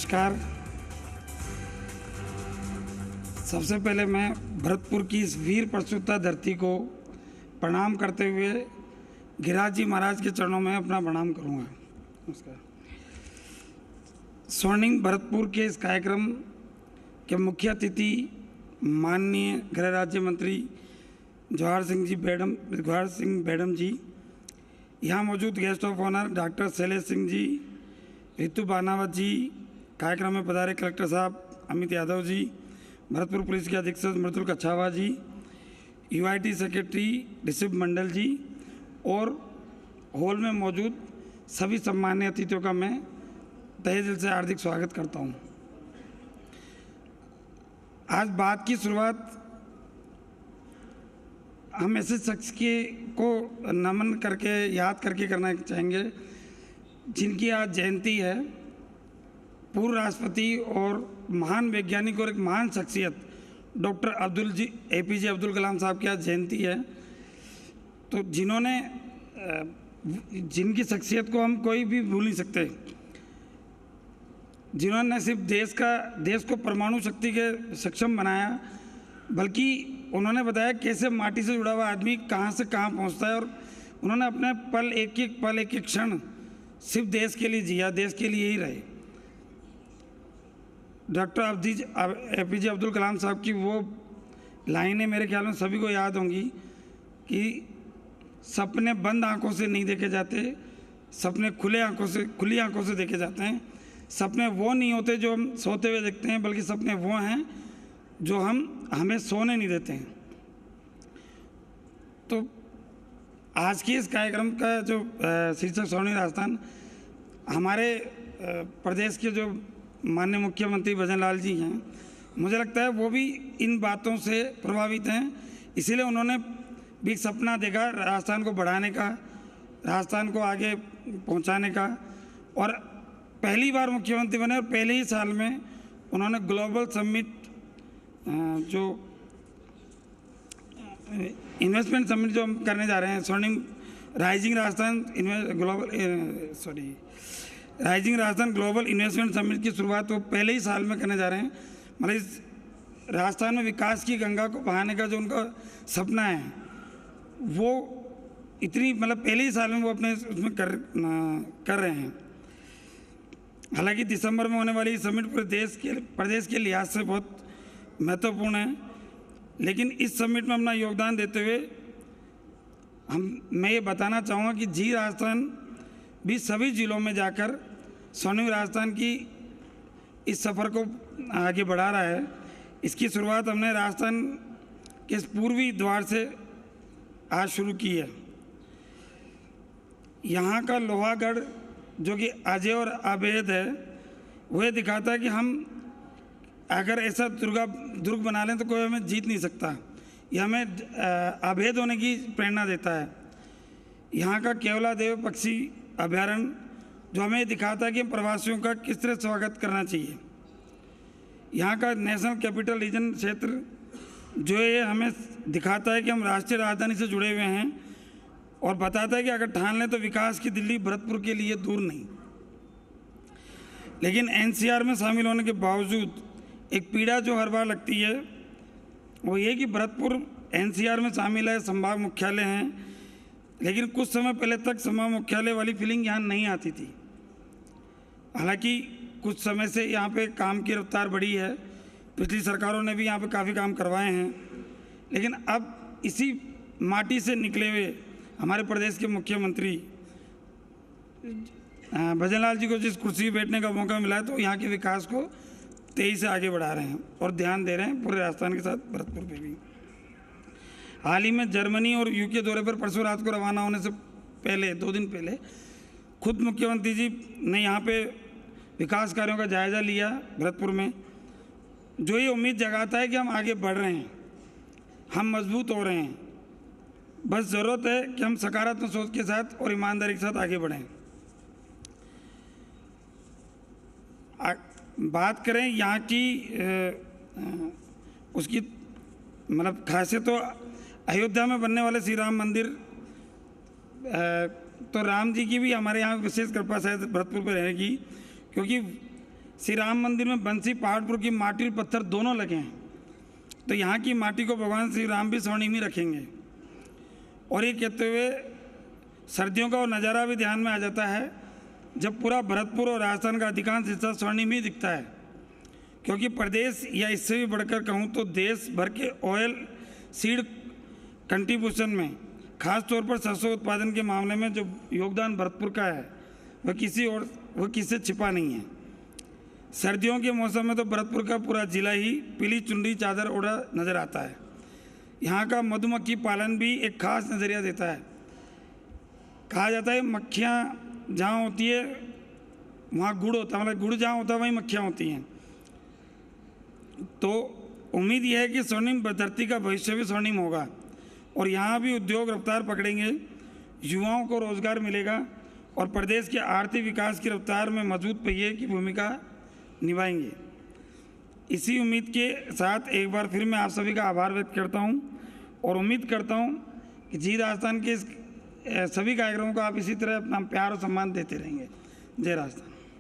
नमस्कार। सबसे पहले मैं भरतपुर की इस वीर प्रसूता धरती को प्रणाम करते हुए गिरिराज जी महाराज के चरणों में अपना प्रणाम करूंगा। नमस्कार। स्वर्णिम भरतपुर के इस कार्यक्रम के मुख्य अतिथि माननीय गृह राज्य मंत्री जवाहर सिंह बेडम जी, यहाँ मौजूद guest of honour doctor Shailesh Singh ji, Ritu Banawat ji, कार्यक्रम में पधारे कलेक्टर साहब अमित यादव जी, भरतपुर पुलिस के अधीक्षक मृदुल कच्छावा जी, यूआईटी सेक्रेटरी ऋषभ मंडल जी और हॉल में मौजूद सभी सम्मान्य अतिथियों का मैं तहे दिल से हार्दिक स्वागत करता हूं। आज बात की शुरुआत हम ऐसे शख्स को नमन करके याद करके करना चाहेंगे जिनकी आज जयंती है। पूर्व राष्ट्रपति और महान वैज्ञानिक और एक महान शख्सियत डॉक्टर एपीजे अब्दुल कलाम साहब की आज जयंती है। तो जिनकी शख्सियत को हम कोई भी भूल नहीं सकते, जिन्होंने न सिर्फ देश को परमाणु शक्ति के सक्षम बनाया, बल्कि उन्होंने बताया कैसे माटी से जुड़ा हुआ आदमी कहाँ से कहाँ पहुँचता है, और उन्होंने अपने एक एक क्षण सिर्फ देश के लिए जिया, देश के लिए ही रहे। डॉक्टर एपीजे अब्दुल कलाम साहब की वो लाइनें मेरे ख्याल में सभी को याद होंगी कि सपने बंद आंखों से नहीं देखे जाते, सपने खुली आंखों से देखे जाते हैं। सपने वो नहीं होते जो हम सोते हुए देखते हैं, बल्कि सपने वो हैं जो हमें सोने नहीं देते हैं। तो आज की इस कार्यक्रम का जो शीर्षक स्वर्णिम राजस्थान, हमारे प्रदेश के जो माननीय मुख्यमंत्री भजन लाल जी हैं, मुझे लगता है वो भी इन बातों से प्रभावित हैं। इसीलिए उन्होंने भी सपना देखा राजस्थान को बढ़ाने का, राजस्थान को आगे पहुंचाने का, और पहली बार मुख्यमंत्री बने और पहले ही साल में उन्होंने ग्लोबल समिट जो इन्वेस्टमेंट समिट जो हम करने जा रहे हैं, स्वर्णिम rising Rajasthan global investment summit की शुरुआत वो पहले ही साल में करने जा रहे हैं। मतलब इस राजस्थान में विकास की गंगा को बहाने का जो उनका सपना है, वो पहले ही साल में वो अपने उसमें कर रहे हैं। हालांकि दिसंबर में होने वाली समिट प्रदेश के लिहाज से बहुत महत्वपूर्ण है, लेकिन इस समिट में अपना योगदान देते हुए मैं ये बताना चाहूँगा कि जी राजस्थान भी सभी जिलों में जाकर स्वर्णिम राजस्थान की इस सफ़र को आगे बढ़ा रहा है। इसकी शुरुआत हमने राजस्थान के इस पूर्वी द्वार से आज शुरू की है। यहाँ का लोहागढ़ जो कि अजय और अभेद है, वह दिखाता है कि हम अगर ऐसा दुर्ग बना लें तो कोई हमें जीत नहीं सकता। यह हमें अभेद होने की प्रेरणा देता है। यहाँ का केवलादेव पक्षी अभयारण्य जो हमें दिखाता है कि प्रवासियों का किस तरह स्वागत करना चाहिए। यहाँ का नेशनल कैपिटल रीजन क्षेत्र जो है हमें दिखाता है कि हम राष्ट्रीय राजधानी से जुड़े हुए हैं, और बताता है कि अगर ठान लें तो विकास की दिल्ली भरतपुर के लिए दूर नहीं। लेकिन एनसीआर में शामिल होने के बावजूद एक पीड़ा जो हर बार लगती है वो ये कि भरतपुर एनसीआर में शामिल है, संभाग मुख्यालय हैं, लेकिन कुछ समय पहले तक संभाग मुख्यालय वाली फीलिंग यहाँ नहीं आती थी। हालांकि कुछ समय से यहाँ पे काम की रफ्तार बढ़ी है, पिछली सरकारों ने भी यहाँ पे काफ़ी काम करवाए हैं, लेकिन अब इसी माटी से निकले हुए हमारे प्रदेश के मुख्यमंत्री भजन लाल जी को जिस कुर्सी पर बैठने का मौका मिला है, तो यहाँ के विकास को तेजी से आगे बढ़ा रहे हैं और ध्यान दे रहे हैं पूरे राजस्थान के साथ भरतपुर पे भी। हाल ही में जर्मनी और यूके दौरे पर परसों रात को रवाना होने से पहले 2 दिन पहले खुद मुख्यमंत्री जी ने यहाँ पे विकास कार्यों का जायज़ा लिया भरतपुर में, जो ये उम्मीद जगाता है कि हम आगे बढ़ रहे हैं, हम मजबूत हो रहे हैं। बस ज़रूरत है कि हम सकारात्मक सोच के साथ और ईमानदारी के साथ आगे बढ़ें। बात करें यहाँ की उसकी खासियत, तो अयोध्या में बनने वाले श्री राम मंदिर तो राम जी की भी हमारे यहाँ विशेष कृपा शायद भरतपुर पर रहेगी, क्योंकि श्री राम मंदिर में बंसी पहाड़पुर की माटी और पत्थर दोनों लगे हैं, तो यहाँ की माटी को भगवान श्री राम भी स्वर्णिम ही रखेंगे। और ये कहते हुए सर्दियों का वो नज़ारा भी ध्यान में आ जाता है जब पूरा भरतपुर और राजस्थान का अधिकांश हिस्सा स्वर्णिम ही दिखता है, क्योंकि प्रदेश या इससे भी बढ़कर कहूँ तो देश भर के ऑयल सीड कंट्रीब्यूशन में खास तौर पर सरसों उत्पादन के मामले में जो योगदान भरतपुर का है वह किसी से छिपा नहीं है। सर्दियों के मौसम में तो भरतपुर का पूरा जिला ही पीली चुनरी चादर ओढ़ा नजर आता है। यहाँ का मधुमक्खी पालन भी एक खास नज़रिया देता है। कहा जाता है मक्खियाँ जहाँ होती है वहाँ गुड़ होता है, मतलब गुड़ जहाँ होता है वहीं मक्खियाँ होती हैं। तो उम्मीद यह है कि स्वर्णिम धरती का भविष्य भी स्वर्णिम होगा और यहाँ भी उद्योग रफ्तार पकड़ेंगे, युवाओं को रोजगार मिलेगा और प्रदेश के आर्थिक विकास की रफ्तार में मजबूत पहिए की भूमिका निभाएंगे। इसी उम्मीद के साथ एक बार फिर मैं आप सभी का आभार व्यक्त करता हूँ और उम्मीद करता हूँ कि जी राजस्थान के सभी कार्यक्रमों को आप इसी तरह अपना प्यार और सम्मान देते रहेंगे। जय राजस्थान।